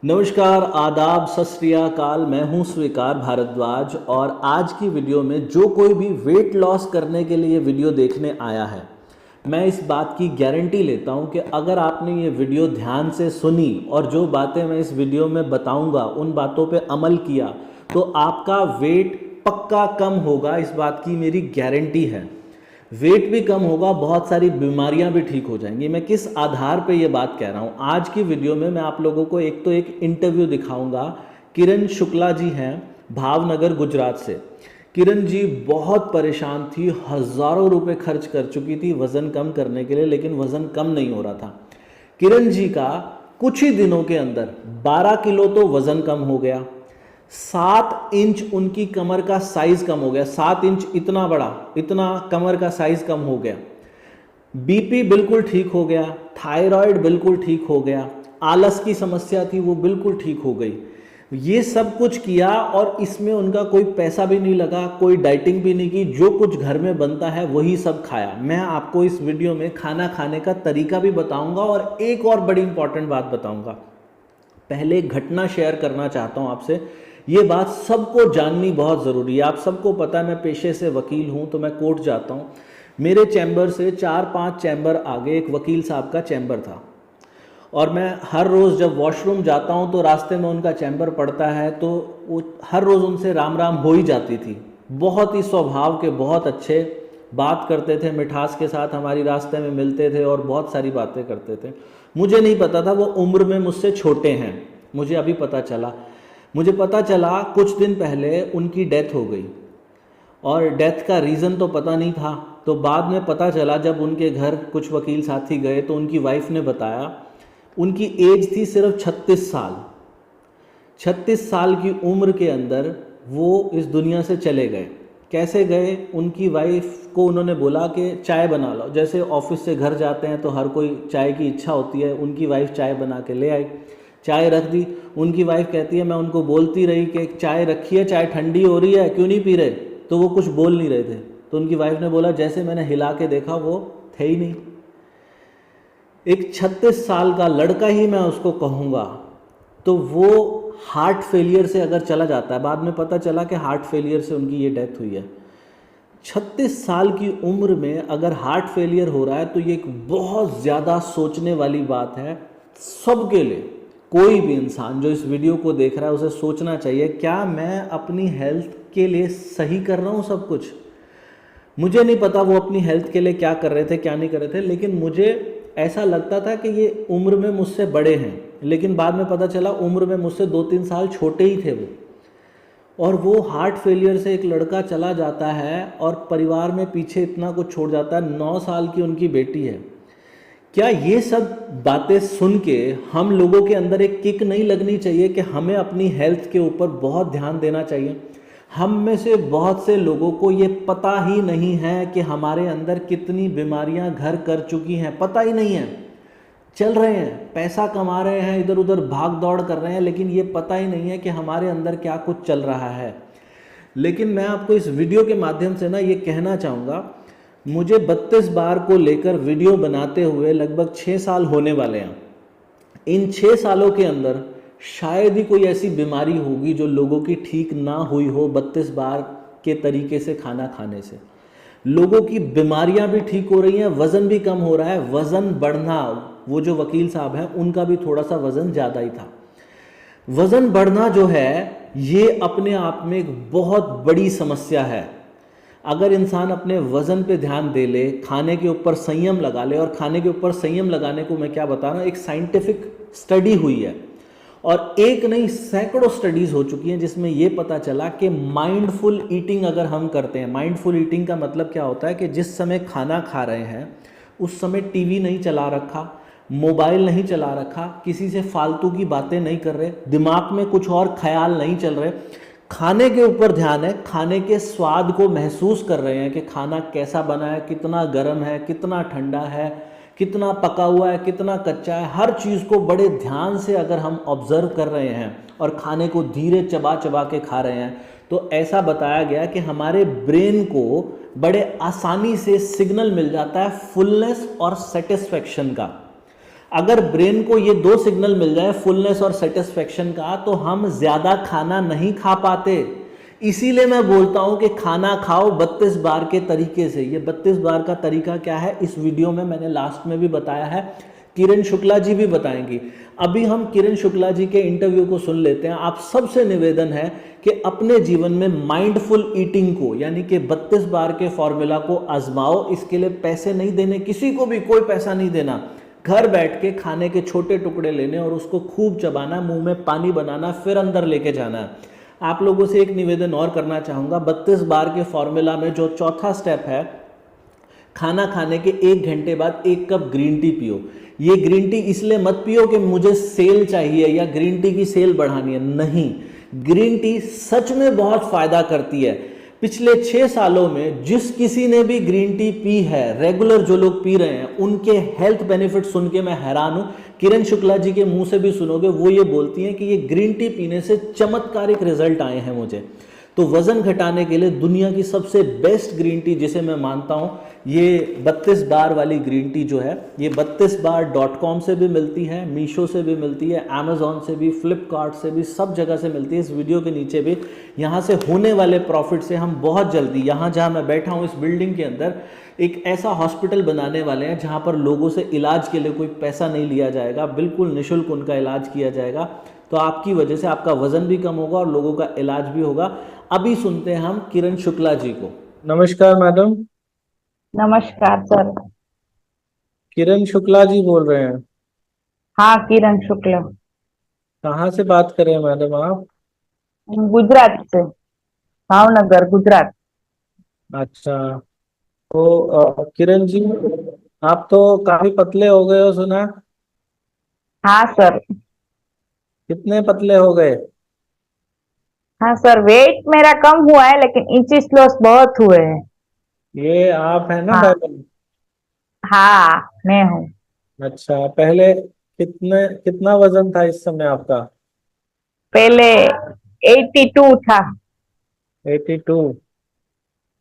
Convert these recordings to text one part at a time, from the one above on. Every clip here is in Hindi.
नमस्कार, आदाब, सत श्री अकाल। मैं हूं स्वीकार भारद्वाज और आज की वीडियो में जो कोई भी वेट लॉस करने के लिए वीडियो देखने आया है, मैं इस बात की गारंटी लेता हूं कि अगर आपने ये वीडियो ध्यान से सुनी और जो बातें मैं इस वीडियो में बताऊंगा उन बातों पे अमल किया तो आपका वेट पक्का कम होगा। इस बात की मेरी गारंटी है। वेट भी कम होगा, बहुत सारी बीमारियां भी ठीक हो जाएंगी। मैं किस आधार पे ये बात कह रहा हूँ, आज की वीडियो में मैं आप लोगों को एक इंटरव्यू दिखाऊंगा। किरण शुक्ला जी हैं, भावनगर गुजरात से। किरण जी बहुत परेशान थी, हज़ारों रुपए खर्च कर चुकी थी वज़न कम करने के लिए, लेकिन वज़न कम नहीं हो रहा था। किरण जी का कुछ ही दिनों के अंदर 12 किलो तो वज़न कम हो गया, 7 इंच उनकी कमर का साइज कम हो गया। 7 इंच इतना बड़ा, इतना कमर का साइज कम हो गया। बीपी बिल्कुल ठीक हो गया, थायराइड बिल्कुल ठीक हो गया, आलस की समस्या थी वो बिल्कुल ठीक हो गई। ये सब कुछ किया और इसमें उनका कोई पैसा भी नहीं लगा, कोई डाइटिंग भी नहीं की, जो कुछ घर में बनता है वही सब खाया। मैं आपको इस वीडियो में खाना खाने का तरीका भी बताऊंगा और एक और बड़ी इंपॉर्टेंट बात बताऊंगा। पहले एक घटना शेयर करना चाहता हूं आपसे। ये बात सबको जाननी बहुत ज़रूरी है। आप सबको पता है मैं पेशे से वकील हूं, तो मैं कोर्ट जाता हूं। मेरे चैम्बर से 4-5 चैम्बर आगे एक वकील साहब का चैम्बर था और मैं हर रोज़ जब वॉशरूम जाता हूं तो रास्ते में उनका चैम्बर पड़ता है, तो वो हर रोज़ उनसे राम राम हो ही जाती थी। बहुत ही स्वभाव के, बहुत अच्छे, बात करते थे मिठास के साथ, हमारी रास्ते में मिलते थे और बहुत सारी बातें करते थे। मुझे नहीं पता था वो उम्र में मुझसे छोटे हैं। मुझे अभी पता चला, कुछ दिन पहले उनकी डेथ हो गई और डेथ का रीज़न तो पता नहीं था। तो बाद में पता चला, जब उनके घर कुछ वकील साथी गए तो उनकी वाइफ ने बताया, उनकी एज थी सिर्फ 36 साल। 36 साल की उम्र के अंदर वो इस दुनिया से चले गए। कैसे गए? उनकी वाइफ को उन्होंने बोला कि चाय बना लो। जैसे ऑफिस से घर जाते हैं तो हर कोई चाय की इच्छा होती है, उनकी वाइफ चाय बना के ले आई, चाय रख दी। उनकी वाइफ कहती है मैं उनको बोलती रही कि चाय रखी है, चाय ठंडी हो रही है, क्यों नहीं पी रहे? तो वो कुछ बोल नहीं रहे थे। तो उनकी वाइफ ने बोला, जैसे मैंने हिला के देखा वो थे ही नहीं। एक 36 साल का लड़का ही मैं उसको कहूँगा। तो वो हार्ट फेलियर से अगर चला जाता है, बाद में पता चला कि हार्ट फेलियर से उनकी ये डेथ हुई है। 36 साल की उम्र में अगर हार्ट फेलियर हो रहा है तो ये एक बहुत ज़्यादा सोचने वाली बात है सबके लिए। कोई भी इंसान जो इस वीडियो को देख रहा है उसे सोचना चाहिए, क्या मैं अपनी हेल्थ के लिए सही कर रहा हूँ सब कुछ? मुझे नहीं पता वो अपनी हेल्थ के लिए क्या कर रहे थे, क्या नहीं कर रहे थे, लेकिन मुझे ऐसा लगता था कि ये उम्र में मुझसे बड़े हैं, लेकिन बाद में पता चला उम्र में मुझसे 2-3 साल छोटे ही थे वो। और वो हार्ट फेलियर से एक लड़का चला जाता है और परिवार में पीछे इतना कुछ छोड़ जाता है। 9 साल की उनकी बेटी है। क्या ये सब बातें सुन के हम लोगों के अंदर एक किक नहीं लगनी चाहिए कि हमें अपनी हेल्थ के ऊपर बहुत ध्यान देना चाहिए? हम में से बहुत से लोगों को ये पता ही नहीं है कि हमारे अंदर कितनी बीमारियां घर कर चुकी हैं, पता ही नहीं है। चल रहे हैं, पैसा कमा रहे हैं, इधर उधर भाग दौड़ कर रहे हैं, लेकिन ये पता ही नहीं है कि हमारे अंदर क्या कुछ चल रहा है। लेकिन मैं आपको इस वीडियो के माध्यम से ना ये कहना चाहूँगा, मुझे 32 बार को लेकर वीडियो बनाते हुए लगभग 6 साल होने वाले हैं। इन 6 सालों के अंदर शायद ही कोई ऐसी बीमारी होगी जो लोगों की ठीक ना हुई हो 32 बार के तरीके से खाना खाने से। लोगों की बीमारियां भी ठीक हो रही हैं, वज़न भी कम हो रहा है। वज़न बढ़ना, वो जो वकील साहब हैं उनका भी थोड़ा सा वज़न ज़्यादा ही था। वज़न बढ़ना जो है ये अपने आप में एक बहुत बड़ी समस्या है। अगर इंसान अपने वज़न पे ध्यान दे ले, खाने के ऊपर संयम लगा ले, और खाने के ऊपर संयम लगाने को मैं क्या बता रहा हूँ, एक साइंटिफिक स्टडी हुई है और एक नहीं सैकड़ों स्टडीज़ हो चुकी हैं जिसमें ये पता चला कि माइंडफुल ईटिंग अगर हम करते हैं, माइंडफुल ईटिंग का मतलब क्या होता है कि जिस समय खाना खा रहे हैं उस समय टीवी नहीं चला रखा, मोबाइल नहीं चला रखा, किसी से फालतू की बातें नहीं कर रहे, दिमाग में कुछ और ख्याल नहीं चल रहे, खाने के ऊपर ध्यान है, खाने के स्वाद को महसूस कर रहे हैं कि खाना कैसा बना है, कितना गर्म है, कितना ठंडा है, कितना पका हुआ है, कितना कच्चा है। हर चीज़ को बड़े ध्यान से अगर हम ऑब्जर्व कर रहे हैं और खाने को धीरे चबा चबा के खा रहे हैं, तो ऐसा बताया गया कि हमारे ब्रेन को बड़े आसानी से सिग्नल मिल जाता है फुलनेस और सेटिस्फैक्शन का। अगर ब्रेन को ये दो सिग्नल मिल जाए, फुलनेस और सेटिस्फेक्शन का, तो हम ज्यादा खाना नहीं खा पाते। इसीलिए मैं बोलता हूं कि खाना खाओ 32 बार के तरीके से। ये 32 बार का तरीका क्या है, इस वीडियो में मैंने लास्ट में भी बताया है, किरण शुक्ला जी भी बताएंगी। अभी हम किरण शुक्ला जी के इंटरव्यू को सुन लेते हैं। आप सबसे निवेदन है कि अपने जीवन में माइंडफुल ईटिंग को, यानी कि 32 बार के फॉर्मूला को आजमाओ। इसके लिए पैसे नहीं देने, किसी को भी कोई पैसा नहीं देना। घर बैठ के खाने के छोटे टुकड़े लेने और उसको खूब चबाना, मुंह में पानी बनाना, फिर अंदर लेके जाना है। आप लोगों से एक निवेदन और करना चाहूँगा। 32 बार के फॉर्मूला में जो चौथा स्टेप है, खाना खाने के 1 घंटे बाद 1 कप ग्रीन टी पियो। ये ग्रीन टी इसलिए मत पियो कि मुझे सेल चाहिए या ग्रीन टी की सेल बढ़ानी है, नहीं। ग्रीन टी सच में बहुत फायदा करती है। पिछले 6 सालों में जिस किसी ने भी ग्रीन टी पी है, रेगुलर जो लोग पी रहे हैं, उनके हेल्थ बेनिफिट सुन के मैं हैरान हूं। किरण शुक्ला जी के मुंह से भी सुनोगे, वो ये बोलती हैं कि ये ग्रीन टी पीने से चमत्कारिक रिजल्ट आए हैं मुझे। तो वजन घटाने के लिए दुनिया की सबसे बेस्ट ग्रीन टी जिसे मैं मानता हूं, ये 32 बार वाली ग्रीन टी जो है, ये 32बार.com से भी मिलती है, मीशो से भी मिलती है, अमेजोन से भी, फ्लिपकार्ट से भी, सब जगह से मिलती है। इस वीडियो के नीचे भी यहाँ से होने वाले प्रॉफिट से हम बहुत जल्दी, यहाँ जहाँ मैं बैठा हूँ इस बिल्डिंग के अंदर, एक ऐसा हॉस्पिटल बनाने वाले हैं जहाँ पर लोगों से इलाज के लिए कोई पैसा नहीं लिया जाएगा, बिल्कुल निःशुल्क उनका इलाज किया जाएगा। तो आपकी वजह से आपका वजन भी कम होगा और लोगों का इलाज भी होगा। अभी सुनते हैं हम किरण शुक्ला जी को। नमस्कार मैडम। नमस्कार सर। किरण शुक्ला जी बोल रहे हैं? हाँ, किरण शुक्ला। कहाँ से बात कर रहे हैं मैडम आप? गुजरात से, भावनगर, गुजरात। अच्छा। तो किरण जी, आप तो काफी पतले हो गए हो सुना। हाँ सर। कितने पतले हो गए? हाँ सर, वेट मेरा कम हुआ है लेकिन इंचेस लॉस बहुत हुए हैं। ये आप है ना हाँ। मैडम? हाँ, मैं हूँ। अच्छा, पहले कितना वजन था इस समय आपका? पहले 82 था। 82।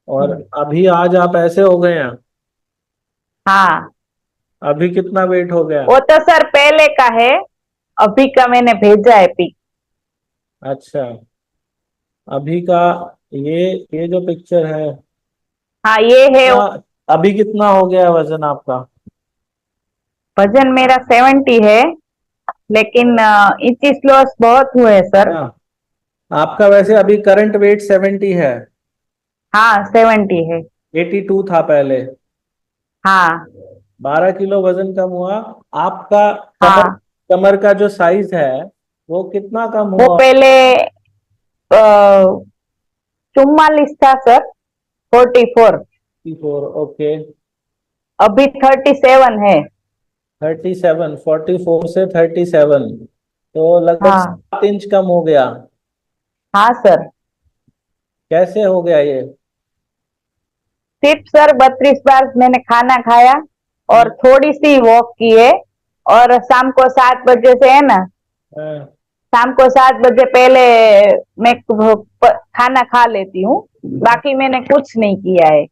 और अभी आज आप ऐसे हो गए हैं? हाँ, अभी कितना वेट हो गया? वो तो सर पहले का है, अभी का मैंने भेजा है पिक। अच्छा, अभी का ये जो पिक्चर है, हाँ, ये है। अभी कितना हो गया वजन आपका? वजन मेरा 70 है, लेकिन इंचेस लॉस बहुत हुए हैं सर। हाँ, आपका वैसे अभी करंट वेट 70 है। हाँ, 70 है। 82 था पहले। हाँ। 12 किलो वजन कम हुआ आपका। कमर हाँ, कमर का जो साइज है वो कितना कम वो हुआ? पहले 44 था सर, 44। 44, ओके। अभी 37 है। 37, 44 से 37, तो लगभग हाँ। 7 इंच कम हो गया। हाँ सर। कैसे हो गया ये? सिर्फ सर 32 बार मैंने खाना खाया और हाँ, थोड़ी सी वॉक की है। और शाम को 7 बजे से है ना, हाँ। शाम को 7 बजे पहले मैं खाना खा लेती हूँ। बाकी मैंने कुछ नहीं किया है।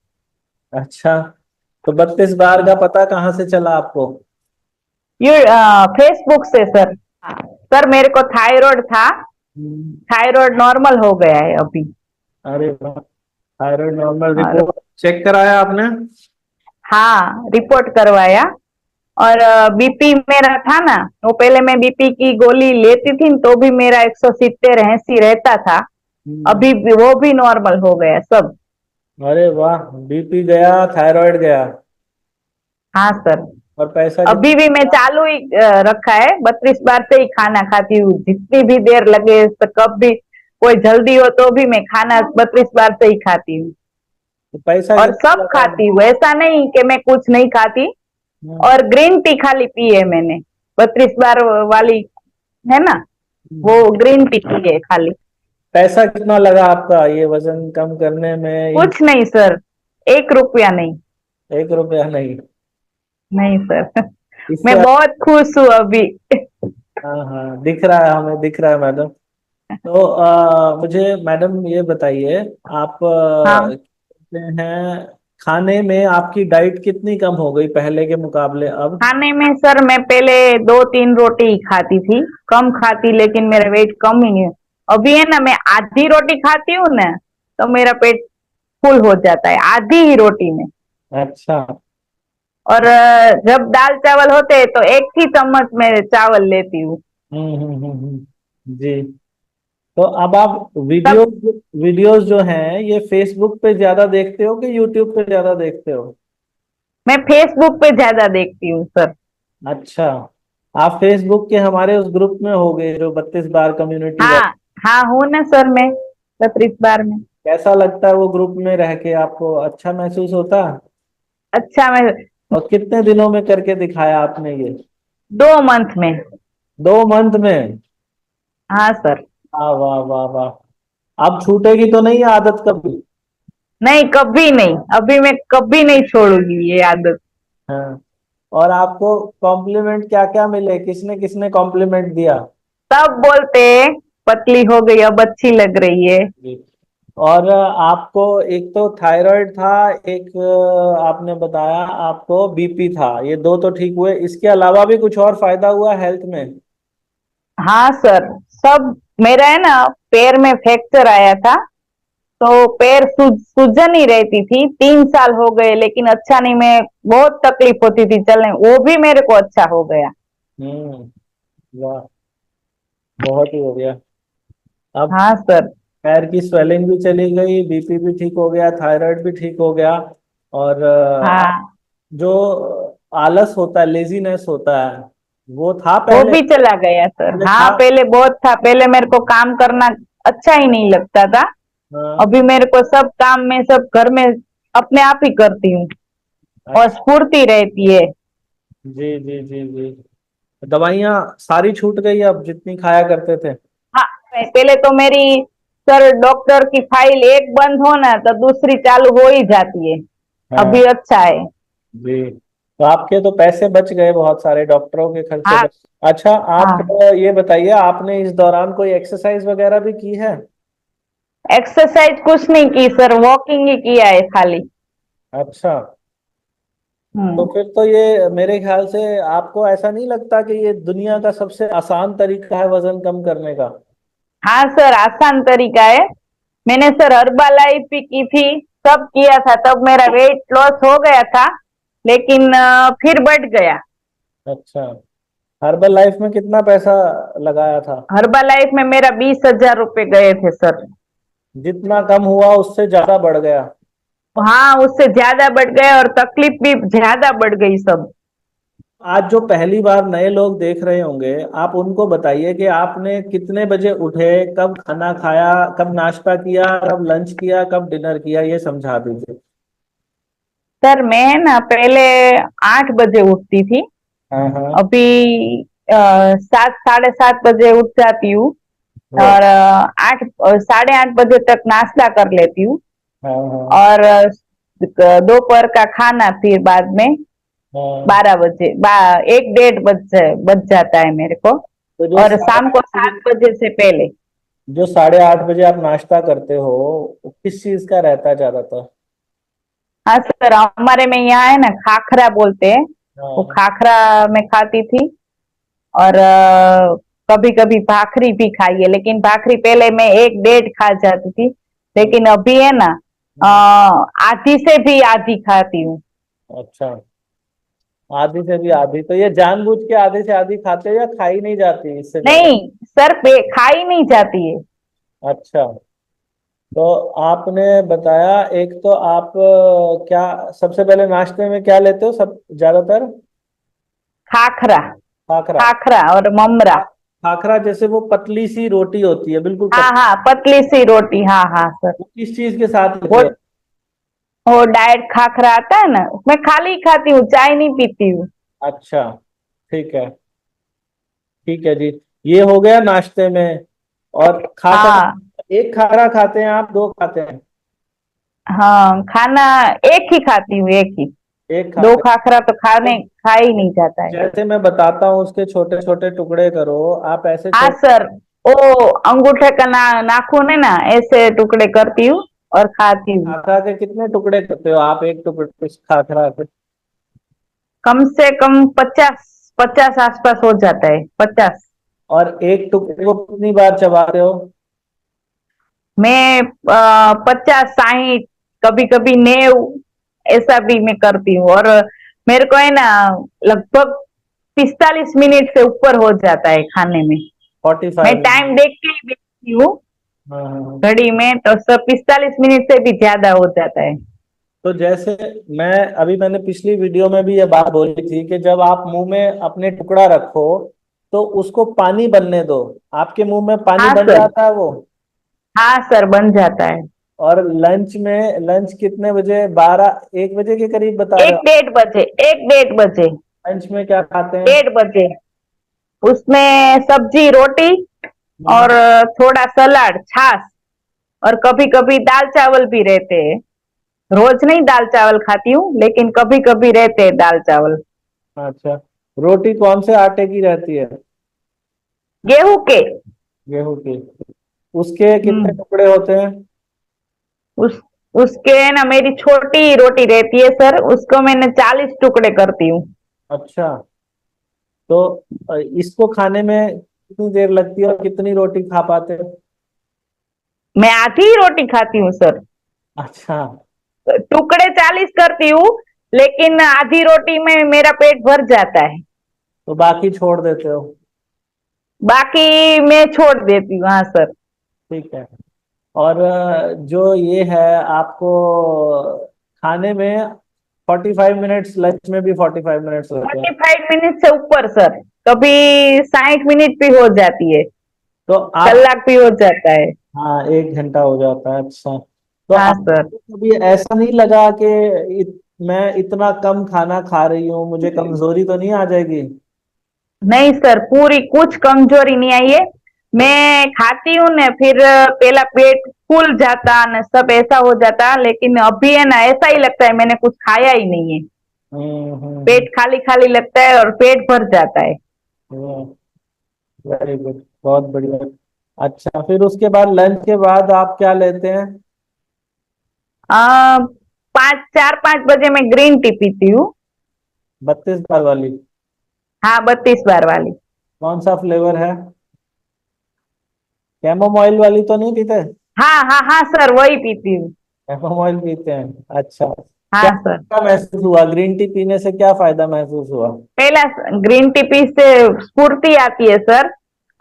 अच्छा, तो 32 बार का पता कहाँ से चला आपको? ये फेसबुक से सर। सर मेरे को थायराइड था, हम्म। थायराइड नॉर्मल हो गया है अभी। अरे वाह, थायराइड नॉर्मल और रिपोर्ट चेक कराया आपने? हाँ, रिपोर्ट करवाया। और बीपी मेरा था ना, वो पहले मैं बीपी की गोली लेती थी तो भी मेरा 170 80 रहता था। हम्म। अभी वो भी नॉर्मल हो गया सब। अरे वाह, बीपी गया, थायराइड गया। हाँ सर। और पैसा अभी भी मैं चालू ही रखा है, 32 बार से ही खाना खाती हूँ, जितनी भी देर लगे, तो कब भी कोई जल्दी हो तो भी मैं खाना 32 बार से ही खाती हूँ। पैसा और कितना सब लगा? खाती हूँ, ऐसा नहीं कि मैं कुछ नहीं खाती। हम्म। और ग्रीन टी खाली पी है मैंने, 32 बार वाली है ना, वो ग्रीन टी पी है खाली। पैसा कितना लगा आपका ये वजन कम करने में इन? कुछ नहीं सर, 1 रुपया नहीं। 1 रुपया नहीं? नहीं सर। मैं इससे बहुत खुश हूँ अभी। हाँ हाँ, दिख रहा है, हमें दिख रहा है मैडम। तो मुझे मैडम ये बताइए, आप हाँ। कहते हैं खाने में आपकी डाइट कितनी कम हो गई पहले के मुकाबले अब? खाने में सर मैं पहले 2-3 रोटी ही खाती थी, कम खाती, लेकिन मेरा वेट कम ही है। अभी है ना, मैं आधी रोटी खाती हूँ ना तो मेरा पेट फुल हो जाता है, आधी ही रोटी में। अच्छा। और जब दाल चावल होते हैं तो एक ही चम्मच में चावल लेती हूँ। जी। तो अब आप तब वीडियोस जो हैं ये फेसबुक पे ज्यादा देखते हो कि यूट्यूब पे ज्यादा देखते हो? मैं फेसबुक पे ज्यादा देखती हूँ सर। अच्छा। आप फेसबुक के हमारे उस ग्रुप में हो गए जो 32 बार कम्युनिटी हाँ, वाले? हाँ हूँ ना सर मैं 32 बार में। कैसा लगता है वो ग्रुप में रह के? आपको अच्छा महसूस होता है? अच्छा, मैं और कितने दिनों में करके दिखाया आपने ये? 2 मंथ में। 2 मंथ में? हाँ सर। वाह वाह वाह वाह। अब छूटेगी तो नहीं आदत कभी? नहीं, कभी नहीं, अभी मैं कभी नहीं छोड़ूंगी ये आदत। हाँ। और आपको कॉम्प्लीमेंट क्या क्या मिले? किसने किसने कॉम्प्लीमेंट दिया? सब बोलते पतली हो गई, अब अच्छी लग रही है। जी। और आपको एक तो थायराइड था, एक आपने बताया आपको बीपी था, ये दो तो ठीक हुए, इसके अलावा भी कुछ और फायदा हुआ हेल्थ में? हाँ सर, सब। मेरा है ना, पैर में फ्रैक्चर आया था, तो पैर सूजन ही रहती थी, 3 साल हो गए, लेकिन अच्छा नहीं, मैं बहुत तकलीफ होती थी चलने, वो भी मेरे को अच्छा हो गया। हम्म। वाह। बहुत ही बढ़िया। अब हाँ सर। पैर की स्वेलिंग भी चली गई, बीपी भी ठीक हो गया, थायराइड भी ठीक हो गया। और हाँ, जो आलस होता है, लेजीनेस होता है, वो था वो पहले? भी चला गया सर। पहले हाँ, था? पहले बहुत था, पहले मेरे को काम करना अच्छा ही नहीं लगता था। हाँ। अभी मेरे को सब काम में, सब घर में अपने आप ही करती हूँ, और अच्छा। स्फूर्ति रहती है। जी जी जी जी। दवाइयाँ सारी छूट गई अब जितनी खाया करते थे? हाँ, पहले तो मेरी सर डॉक्टर की फाइल एक बंद हो ना तो दूसरी चालू हो ही जाती है। हाँ। अभी अच्छा है। जी। तो आपके तो पैसे बच गए, बहुत सारे डॉक्टरों के खर्चे हाँ, बच। अच्छा, आप हाँ। ये बताइए, आपने इस दौरान कोई एक्सरसाइज वगैरह भी की है? एक्सरसाइज कुछ नहीं की सर, वॉकिंग ही किया है खाली। अच्छा। तो हम्म। फिर तो ये मेरे ख्याल से आपको ऐसा नहीं लगता कि ये दुनिया का सबसे आसान तरीका है वजन कम करने का? हाँ सर, आसान तरीका है। मैंने सर हर्बालाइफ भी की थी, सब किया था, तब मेरा वेट लॉस हो गया था, लेकिन फिर बढ़ गया। अच्छा। हर्बल लाइफ में कितना पैसा लगाया था? हर्बालाइफ में मेरा 20,000 रुपए गए थे सर। जितना कम हुआ उससे ज्यादा बढ़ गया? हाँ, उससे ज्यादा बढ़ गए, और तकलीफ भी ज्यादा बढ़ गई सब। आज जो पहली बार नए लोग देख रहे होंगे, आप उनको बताइए कि आपने कितने बजे उठे, कब खाना खाया, कब नाश्ता किया, कब लंच किया, कब डिनर किया, ये समझा दीजिए। सर मैं ना पहले 8 बजे उठती थी, हाँ हाँ। अभी 7, 7:30 बजे उठ जाती हूँ। वो। और 8, 8:30 बजे तक नाश्ता कर लेती हूँ। हाँ हाँ और दोपहर का खाना फिर बाद में हाँ। 12 बजे, 1 1:30 बज बज जाता है मेरे को। तो जो और साढ़े शाम को आठ बजे 7 बजे से पहले। जो 8:30 बजे आप नाश्ता करते हो, वो किस चीज का रहता है ज्यादातर? हाँ सर, हमारे में यहाँ है ना, खाखरा बोलते हैं, वो हाँ। खाखरा मैं खाती थी। और कभी कभी भाखरी भी खाई है, लेकिन भाखरी पहले मैं 1 1:30 खा जाती थी, लेकिन अभी है ना, आधी से भी आधी खाती हूँ। अच्छा। आधी से भी आधी, तो ये जानबूझ के आधी से आधी खाते हो या खाई नहीं जाती इससे ज्यादा? नहीं सर, पे खाई नहीं जाती है। अच्छा। तो आपने बताया, एक तो आप क्या सबसे पहले नाश्ते में क्या लेते हो सब ज्यादातर? खाखरा। खाखरा? खाखरा और ममरा। खा- खाखरा जैसे वो पतली सी रोटी होती है, बिल्कुल हाँ, पतली। हाँ, पतली सी रोटी, हाँ, हाँ सर। वो किस चीज के साथ वो लेते हो? वो डाइट खाखरा आता है ना, मैं खाली ही खाती हूँ, चाय नहीं पीती हूँ। अच्छा। ठीक है। ठीक है जी। ये हो गया नाश्ते में। और खाखरा, हाँ, एक खाखरा खाते हैं आप, दो खाते हैं? हाँ, खाना एक ही खाती हूँ, एक ही। एक दो खाते खाखरा तो हैं। खा ही नहीं जाता है। जैसे मैं बताता हूँ उसके छोटे छोटे टुकड़े करो, आप ऐसे हाँ छोटे। सर, वो अंगूठे का नाखून है ना, ऐसे टुकड़े करती हूँ। और खाती हूँ। खा खा के कितने टुकड़े करते हो आप एक टुकड़े खा खा के? कम से कम 50, 50 आसपास हो जाता है, 50। और एक टुकड़े को कितनी बार चबाते हो? मैं 50, 60, कभी कभी 90, ऐसा भी मैं करती हूँ। और मेरे को है ना, लगभग 45 मिनट से ऊपर हो जाता है खाने में। फोर्टी मैं फाइव टाइम देख के ही देखती हूँ हाँ हाँ हाँ। घड़ी में, तो सब 45 मिनट से भी ज्यादा हो जाता है। तो जैसे मैं मैंने पिछली वीडियो में भी ये बात बोली थी कि जब आप मुंह में अपने टुकड़ा रखो तो उसको पानी बनने दो। आपके मुंह में पानी हाँ बन सर। जाता है वो? हाँ सर, बन जाता है। और लंच कितने बजे? 12 1 बजे के करीब बता रहे एक हो? डेढ़ बजे, एक डेढ़ बजे, लंच में क्या खाते हैं? 1:30 बजे। उसमें सब्जी, रोटी और हम्म, थोड़ा सलाद, छाछ, और कभी कभी दाल चावल भी रहते हैं। रोज नहीं दाल चावल खाती हूँ, लेकिन कभी कभी रहते हैं दाल चावल। अच्छा। रोटी कौन से आटे की रहती है? गेहूं के। गेहूं की। उसके कितने हम्म। टुकड़े होते हैं? उस उसके ना, मेरी छोटी रोटी रहती है सर, उसको मैंने 40 टुकड़े करती हूँ। अच्छा। तो इसको खाने में कितनी देर लगती है और कितनी रोटी खा पाते हैं? मैं आधी ही रोटी खाती हूँ सर। अच्छा। टुकड़े 40 करती हूँ, लेकिन आधी रोटी में मेरा पेट भर जाता है। तो बाकी छोड़ देते हो? बाकी मैं छोड़ देती हूँ, हाँ सर। ठीक है। और जो ये है आपको खाने में 45 मिनट्स, लंच में भी 45 मिनट्स लगते हैं? 45 मिनट से ऊपर सर, कभी 60 मिनट भी हो जाती है, तो आप, कलाक भी हो जाता है। हाँ 1 घंटा हो जाता है। अच्छा। तो हाँ सर। आपको कभी ऐसा नहीं लगा कि मैं इतना कम खाना खा रही हूँ, मुझे कमजोरी तो नहीं आ जाएगी? नहीं सर, पूरी कुछ कमजोरी नहीं आई है। मैं खाती हूँ ना, फिर पहला पेट फूल जाता न, सब ऐसा हो जाता, लेकिन अभी है ना, ऐसा ही लगता है मैंने कुछ खाया ही नहीं है। पेट खाली खाली लगता है और पेट भर जाता है। वेरी गुड, बहुत बढ़िया। अच्छा, फिर उसके बाद लंच के बाद आप क्या लेते हैं? आ, 4, 5 बजे मैं ग्रीन टी पीती हूँ। 32 बार वाली? हाँ, 32 बार वाली। कौन सा फ्लेवर है? कैमोमाइल वाली तो नहीं पीते? हाँ हाँ हाँ सर, वही पीती हूँ। कैमोमाइल पीते हैं, अच्छा। क्या हाँ सर। क्या महसूस हुआ ग्रीन टी पीने से, क्या फायदा महसूस हुआ? पहला, ग्रीन टी पी से स्फूर्ति आती है सर।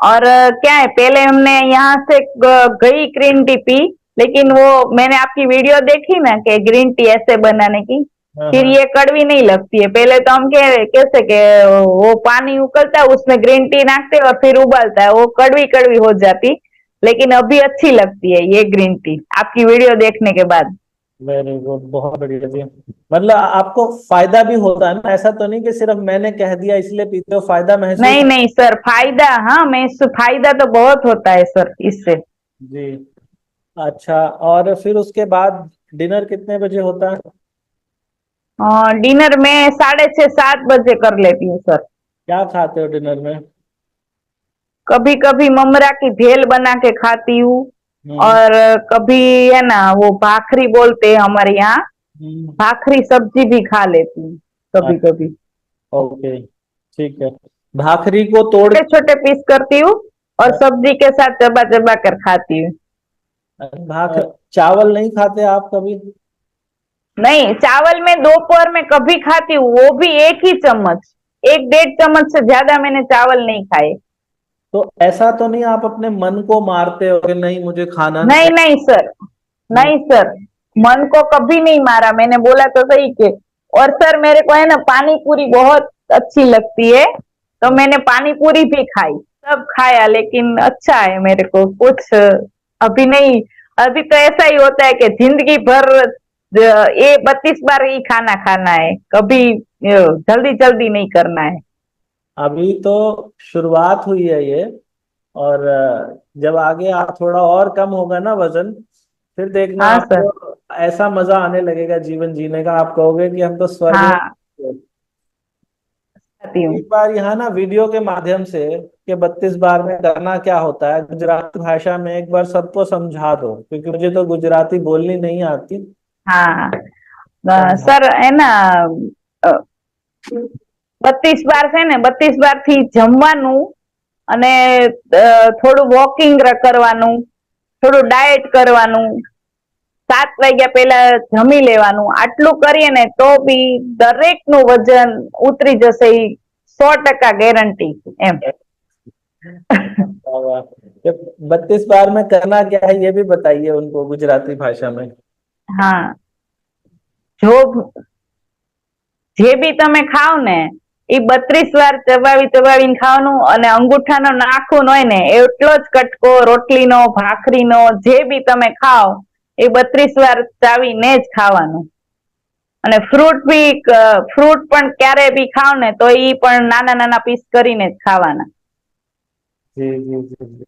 और क्या है, पहले हमने यहाँ से गई ग्रीन टी पी, लेकिन वो मैंने आपकी वीडियो देखी ना कि ग्रीन टी ऐसे बनाने की, हाँ फिर हाँ। ये कड़वी नहीं लगती है। पहले तो हम कैसे के वो पानी उकलता है, उसमें ग्रीन टी नाखते हैं और फिर उबालता है, वो कड़वी कड़वी हो जाती। लेकिन अभी अच्छी लगती है ये ग्रीन टी, आपकी वीडियो देखने के बाद। वेरी गुड, बहुत बढ़िया जी। मतलब आपको फायदा भी होता है ना, ऐसा तो नहीं कि सिर्फ मैंने कह दिया इसलिए पीते हो, फायदा महसूस? नहीं नहीं सर, फायदा, हाँ, मैं फायदा तो बहुत होता है सर इससे। जी। अच्छा, और फिर उसके बाद डिनर कितने बजे होता है? डिनर में 6:30, 7 बजे कर लेती हूँ सर। क्या खाते हो डिनर में? कभी कभी ममरा की भेल बना के खाती हूँ। हम्म और कभी है ना, वो भाखरी बोलते हैं हमारे यहाँ, हम्म। भाखरी सब्जी भी खा लेती हूँ कभी कभी। ओके, ठीक है। भाखरी को तोड़ छोटे छोटे पीस करती हूँ और के सब्जी के साथ चबा चबा कर खाती हूँ। चावल नहीं खाते आप कभी? नहीं, चावल में दोपहर में कभी खाती हूँ, वो भी एक ही चम्मच, 1, 1.5 चम्मच से ज्यादा मैंने चावल नहीं खाए। तो ऐसा तो नहीं आप अपने मन को मारते हो कि नहीं मुझे खाना नहीं नहीं है? नहीं सर, हम्म, नहीं सर, मन को कभी नहीं मारा, मैंने बोला तो सही के। और सर, मेरे को है ना पानी पूरी बहुत अच्छी लगती है, तो मैंने पानी पूरी भी खाई, सब खाया, लेकिन अच्छा है मेरे को कुछ अभी नहीं। अभी तो ऐसा ही होता है कि जिंदगी भर ये 32 बार ही खाना खाना है, कभी जल्दी जल्दी नहीं करना है। अभी तो शुरुआत हुई है ये। और जब आगे आप थोड़ा और कम होगा ना वजन, फिर देखना हाँ सर। आपको ऐसा मजा आने लगेगा जीवन जीने का, आप कहोगे कि हम तो स्वर्ग में हाँ, हैं। खाती हूँ। एक बार यहाँ ना वीडियो के माध्यम से कि 32 बार में करना क्या होता है, गुजराती भाषा में एक बार सबको समझा दो, क्योंकि मुझे तो गुजराती बोलनी नहीं आती। हाँ समझा। સર એના 32 બાર છે ને, 32 બાર થી જમવાનું અને થોડું વોકિંગ કરવાનું, થોડું ડાયટ કરવાનું, 7 વાગ્યા પહેલા જમી લેવાનું, આટલું કરીએ ને તો બી દરેકનું વજન ઉતરી જશે, ઈ 100% ગેરંટી એમ. वाह, वाह। ये 32 बार में करना क्या है ये भी बताइए उनको गुजराती भाषा में। હા, જો જે બી તમે ખાવ ને એ 32 વાર ચબાવી ચબાવીને ખાવાનું, અને અંગૂઠાનો નાખૂન હોય ને એટલો જ કટકો રોટલીનો, ભાખરીનો, જે બી તમે ખાઓ એ 32 વાર ચાવીને જ ખાવાનું. અને ફ્રૂટ બી, ફ્રૂટ પણ ક્યારે બી ખાવ ને તો ઈ પણ નાના નાના પીસ કરીને જ ખાવાના. जी जी जी जी,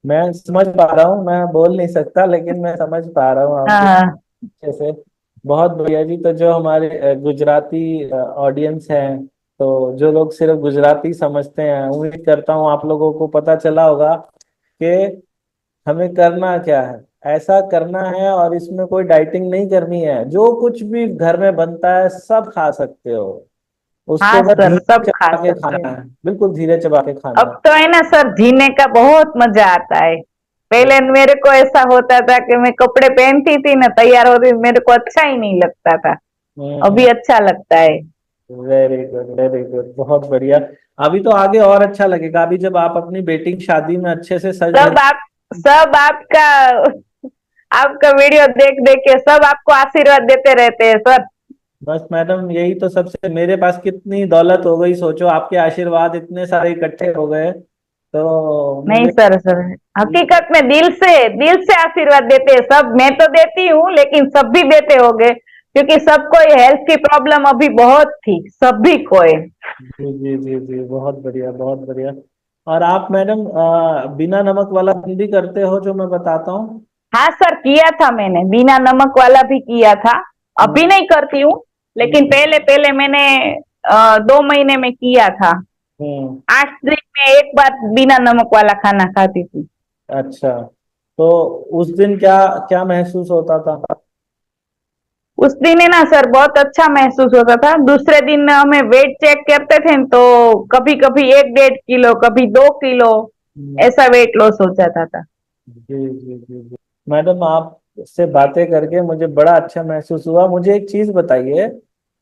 मैं समझ पा रहा हूँ, मैं बोल नहीं सकता लेकिन मैं समझ पा रहा हूँ आपकी હા अच्छे से। बहुत बढ़िया जी। तो जो हमारे गुजराती ऑडियंस है, तो जो लोग सिर्फ गुजराती समझते हैं, उम्मीद करता हूँ आप लोगों को पता चला होगा कि हमें करना क्या है। ऐसा करना है और इसमें कोई डाइटिंग नहीं करनी है, जो कुछ भी घर में बनता है सब खा सकते हो, हाँ उसको बस सर, धीरे सब खा चबा के सकते खाना हैं। है, बिल्कुल धीरे चबा के खाना अब है। तो है ना सर, जीने का बहुत मजा आता है। पहले मेरे को ऐसा होता था कि मैं कपड़े पहनती थी ना, तैयार होती थी, मेरे को अच्छा ही नहीं लगता था। अभी अच्छा लगता है। वेरी गुड, वेरी गुड, बहुत बढ़िया। अभी तो आगे और अच्छा लगेगा, अभी जब आप अपनी बेटी की शादी में अच्छे से सज धज। सब आप सब आपका आपका वीडियो देख देख के सब आपको आशीर्वाद देते रहते हैं सर। बस मैडम, यही तो सबसे, मेरे पास कितनी दौलत हो गई सोचो, आपके आशीर्वाद इतने सारे इकट्ठे हो गए, तो नहीं मुझे। सर, सर हकीकत में दिल से आशीर्वाद देते हैं सब। मैं तो देती हूँ लेकिन सब भी देते होंगे, क्योंकि सबको ये हेल्थ की प्रॉब्लम अभी बहुत थी, सभी को है। जी जी जी जी, बहुत बढ़िया, बहुत बढ़िया। और आप मैडम बिना नमक वाला भी करते हो जो मैं बताता हूँ। हाँ सर, किया था मैंने, बिना नमक वाला भी किया था। हम्म, अभी नहीं करती हूँ, लेकिन हम्म, पहले पहले मैंने 2 महीने में किया था। हम्म। 8 दिन में एक बार बिना नमक वाला खाना खाती थी। अच्छा, तो उस दिन क्या क्या महसूस होता था। उस दिन है ना सर, बहुत अच्छा महसूस होता था। दूसरे दिन हमें वेट चेक करते थे तो कभी कभी 1-1.5 किलो, कभी 2 किलो हम्म, ऐसा वेट लॉस हो जाता था। जी जी जी जी। मैडम, आप से बातें करके मुझे बड़ा अच्छा महसूस हुआ। मुझे एक चीज बताइए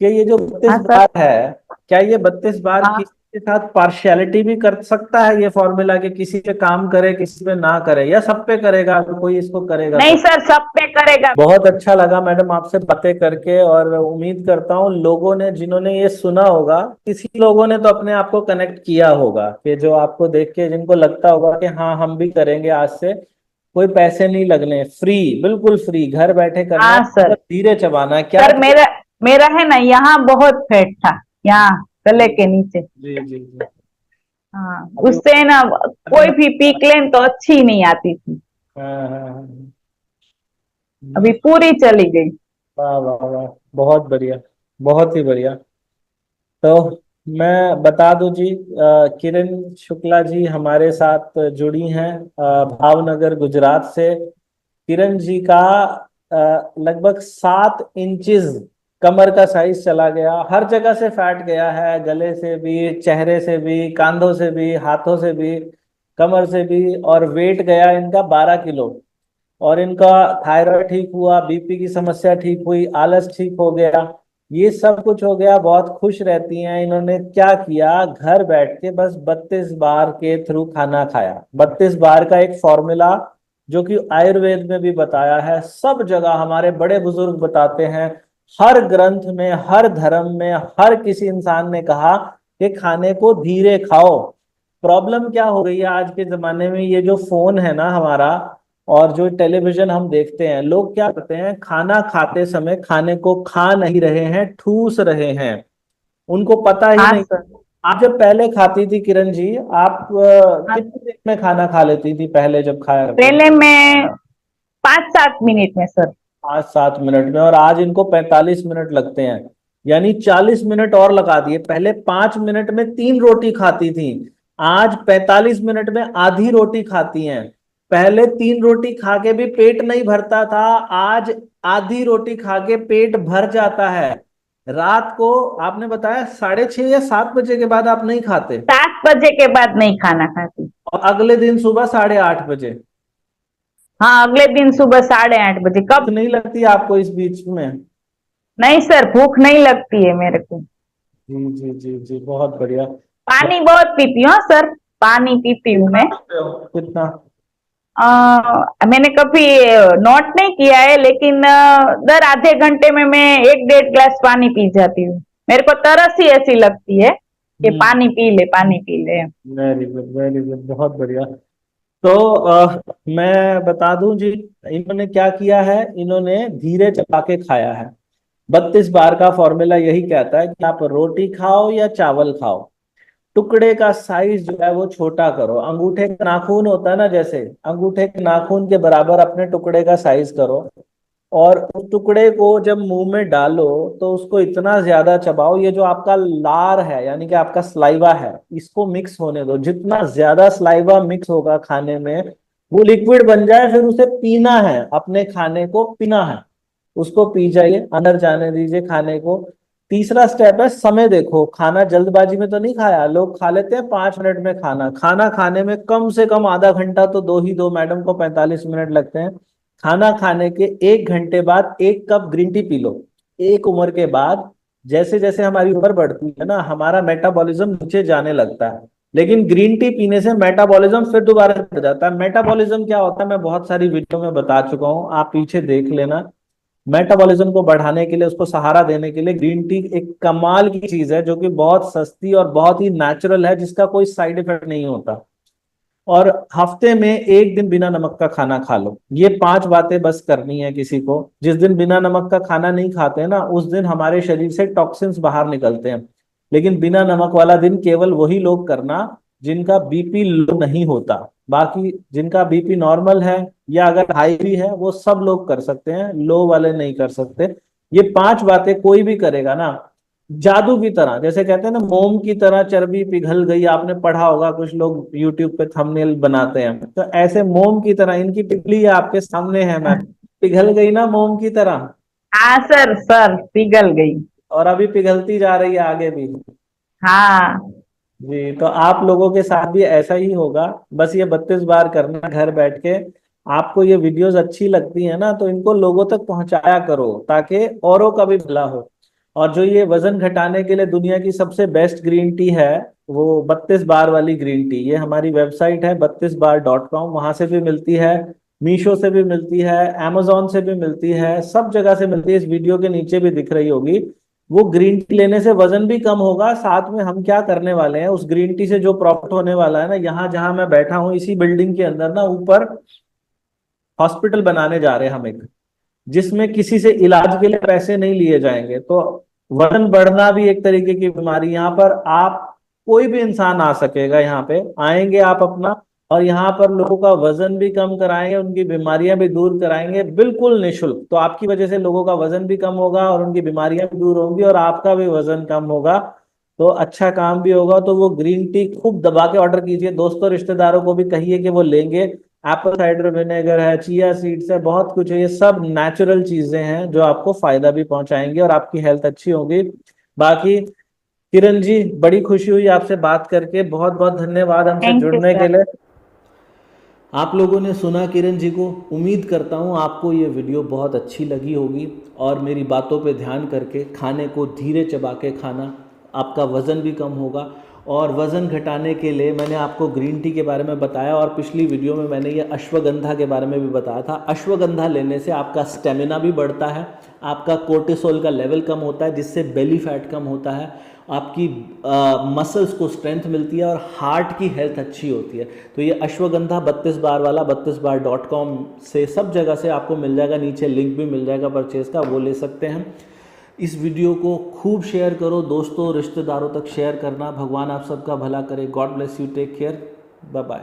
कि ये जो हाँ 32 सर। बार है, क्या ये 32 बार हाँ, किसी के साथ पार्शियलिटी भी कर सकता है ये फॉर्मूला, कि किसी पे काम करे किसी पे ना करे, या सब पे करेगा अगर कोई इसको करेगा नहीं तो। सर, सब पे करेगा। बहुत अच्छा लगा मैडम आपसे बातें करके, और उम्मीद करता हूँ लोगों ने, जिन्होंने ये सुना होगा, किसी लोगों ने तो अपने आप को कनेक्ट किया होगा, कि जो आपको देख के जिनको लगता होगा कि हाँ हम भी करेंगे आज से। कोई पैसे नहीं लगने, फ्री, बिल्कुल फ्री, घर बैठे करना हाँ है, सर। बस धीरे चबाना है क्या। सर मेरा मेरा है ना, यहाँ बहुत फैट था, यहाँ गले के नीचे। जी जी जी। हाँ, अभी उससे ना अभी कोई भी पीक लेन तो अच्छी नहीं आती थी। हाँ हाँ हाँ। अभी पूरी चली गई। वाह वाह वाह, बहुत बढ़िया, बहुत ही बढ़िया। तो मैं बता दूं जी, किरण शुक्ला जी हमारे साथ जुड़ी हैं भावनगर गुजरात से। किरण जी का लगभग 7 इंचेस कमर का साइज चला गया, हर जगह से फैट गया है, गले से भी, चेहरे से भी, कंधों से भी, हाथों से भी, कमर से भी, और वेट गया इनका 12 किलो। और इनका थायराइड ठीक हुआ, बीपी की समस्या ठीक हुई, आलस ठीक हो गया, ये सब कुछ हो गया, बहुत खुश रहती हैं। इन्होंने क्या किया, घर बैठ के बस 32 बार के थ्रू खाना खाया। 32 बार का एक फॉर्मूला जो कि आयुर्वेद में भी बताया है, सब जगह हमारे बड़े बुजुर्ग बताते हैं, हर ग्रंथ में, हर धर्म में, हर किसी इंसान ने कहा कि खाने को धीरे खाओ। प्रॉब्लम क्या हो गई है आज के जमाने में, ये जो फोन है ना हमारा, और जो टेलीविजन हम देखते हैं, लोग क्या करते हैं, खाना खाते समय खाने को खा नहीं रहे हैं, ठूस रहे हैं, उनको पता ही हाँ नहीं। सर। आप जब पहले खाती थी किरण जी, आप हाँ, कितनी देर में खाना खा लेती थी पहले जब खाया करती थी। पहले मैं 5-7 मिनट में सर। 5-7 मिनट में, और आज इनको 45 मिनट लगते हैं, यानी 40 मिनट और लगा दिए। पहले 5 मिनट में 3 रोटी खाती थी, आज 45 मिनट में आधी रोटी खाती हैं। पहले 3 रोटी खा के भी पेट नहीं भरता था, आज आधी रोटी खा के पेट भर जाता है। रात को आपने बताया 6:30 या 7 बजे के बाद आप नहीं खाते, 7 बजे के बाद नहीं खाना खाती। और अगले दिन सुबह 8:30 बजे। हाँ, अगले दिन सुबह 8:30 बजे। भूख कब? नहीं लगती आपको इस बीच में? नहीं सर, भूख नहीं लगती है मेरे को। जी जी जी जी, बहुत बढ़िया। पानी बहुत पीती हूँ सर, पानी पीती हूँ मैं। कितना? मैंने कभी नोट नहीं किया है, लेकिन दर आधे घंटे में मैं 1-1.5 ग्लास पानी पी जाती हूँ। मेरे को तरस ही ऐसी लगती है कि पानी पी ले, पानी पी ले। वेरी गुड वेरी गुड, बहुत बढ़िया। तो मैं बता दूं जी, इन्होंने क्या किया है, इन्होंने धीरे चबा के खाया है। 32 बार का फॉर्मूला यही कहता है कि आप रोटी खाओ या चावल खाओ, टुकड़े का साइज जो है वो छोटा करो। अंगूठे का नाखून होता है ना, जैसे अंगूठे के नाखून के बराबर अपने टुकड़े का साइज करो, और उस टुकड़े को जब मुंह में डालो तो उसको इतना ज्यादा चबाओ, ये जो आपका लार है यानी कि आपका स्लाइवा है, इसको मिक्स होने दो। जितना ज्यादा स्लाइवा मिक्स होगा खाने में, वो लिक्विड बन जाए, फिर उसे पीना है, अपने खाने को पीना है। उसको पी जाइए, अंदर जाने दीजिए खाने को। तीसरा स्टेप है समय देखो, खाना जल्दबाजी में तो नहीं खाया। लोग खा लेते हैं 5 मिनट में खाना, खाना खाने में कम से कम आधा घंटा तो दो ही दो, मैडम को 45 मिनट लगते हैं। खाना खाने के 1 घंटे बाद 1 cup green tea P low. एक उम्र के बाद जैसे जैसे हमारी उम्र बढ़ती है ना, हमारा मेटाबॉलिज्म नीचे जाने लगता है, लेकिन ग्रीन टी पीने से मेटाबॉलिज्म फिर दोबारा बढ़ जाता है। मेटाबॉलिज्म क्या होता है, मैं बहुत सारी वीडियो में बता चुका हूँ, आप पीछे देख लेना। मेटाबॉलिज्म को बढ़ाने के लिए, उसको सहारा देने के लिए ग्रीन टी एक कमाल की चीज है, जो कि बहुत सस्ती और बहुत ही नेचुरल है, जिसका कोई साइड इफेक्ट नहीं होता। और हफ्ते में 1 दिन बिना नमक का खाना खा लो। ये 5 बातें बस करनी है किसी को। जिस दिन बिना नमक का खाना नहीं खाते ना, उस दिन हमारे शरीर से टॉक्सिन्स बाहर निकलते हैं। लेकिन बिना नमक वाला दिन केवल वही लोग करना जिनका बीपी लो नहीं होता। बाकी जिनका बीपी नॉर्मल है या अगर हाई भी है, वो सब लोग कर सकते हैं, लो वाले नहीं कर सकते। ये 5 बातें कोई भी करेगा ना, जादू की तरह, जैसे कहते हैं ना, मोम की तरह चर्बी पिघल गई। आपने पढ़ा होगा, कुछ लोग यूट्यूब पे थंबनेल बनाते हैं, तो ऐसे मोम की तरह इनकी पिघली है, आपके सामने है मैम, पिघल गई ना मोम की तरह। हाँ सर, सर पिघल गई। और अभी पिघलती जा रही है आगे भी। हाँ। जी, तो आप लोगों के साथ भी ऐसा ही होगा। बस ये 32 बार करना घर बैठ के। आपको ये वीडियोस अच्छी लगती है ना, तो इनको लोगों तक पहुंचाया करो, ताकि औरों का भी भला हो। और जो ये वजन घटाने के लिए दुनिया की सबसे बेस्ट ग्रीन टी है, वो 32 बार वाली ग्रीन टी, ये हमारी वेबसाइट है 32बार.com, वहां से भी मिलती है, मीशो से भी मिलती है, amazon से भी मिलती है, सब जगह से मिलती है। इस वीडियो के नीचे भी दिख रही होगी। वो ग्रीन टी लेने से वजन भी कम होगा। साथ में हम क्या करने वाले हैं, उस ग्रीन टी से जो प्रॉफिट होने वाला है ना, यहाँ जहां मैं बैठा हूँ इसी बिल्डिंग के अंदर ना, ऊपर हॉस्पिटल बनाने जा रहे हैं हम एक, जिसमें किसी से इलाज के लिए पैसे नहीं लिए जाएंगे। तो वजन बढ़ना भी एक तरीके की बीमारी, यहाँ पर आप कोई भी इंसान आ सकेगा, यहाँ पे आएंगे आप अपना, और यहाँ पर लोगों का वजन भी कम कराएंगे, उनकी बीमारियां भी दूर कराएंगे बिल्कुल निशुल्क। तो आपकी वजह से लोगों का वजन भी कम होगा और उनकी बीमारियां भी दूर होंगी, और आपका भी वजन कम होगा, तो अच्छा काम भी होगा। तो वो ग्रीन टी खूब दबा के ऑर्डर कीजिए, दोस्तों रिश्तेदारों को भी कहिए कि वो लेंगे। एप्पल साइडर विनेगर है, चिया सीड्स है, बहुत कुछ है, ये सब नेचुरल चीजें हैं जो आपको फायदा भी पहुंचाएंगे और आपकी हेल्थ अच्छी होगी। बाकी किरण जी, बड़ी खुशी हुई आपसे बात करके, बहुत बहुत धन्यवाद हमसे थैंक यू जुड़ने के सर। लिए। आप लोगों ने सुना किरण जी को, उम्मीद करता हूँ आपको ये वीडियो बहुत अच्छी लगी होगी, और मेरी बातों पे ध्यान करके खाने को धीरे चबा के खाना, आपका वज़न भी कम होगा। और वज़न घटाने के लिए मैंने आपको ग्रीन टी के बारे में बताया, और पिछली वीडियो में मैंने ये अश्वगंधा के बारे में भी बताया था। अश्वगंधा लेने से आपका स्टेमिना भी बढ़ता है, आपका कोर्टिसोल का लेवल कम होता है, जिससे बेली फैट कम होता है, आपकी मसल्स को स्ट्रेंथ मिलती है, और हार्ट की हेल्थ अच्छी होती है। तो ये अश्वगंधा 32 बार वाला 32बार.com से सब जगह से आपको मिल जाएगा, नीचे लिंक भी मिल जाएगा परचेज का, वो ले सकते हैं। इस वीडियो को खूब शेयर करो, दोस्तों रिश्तेदारों तक शेयर करना। भगवान आप सबका भला करे। God bless you, take care, bye bye.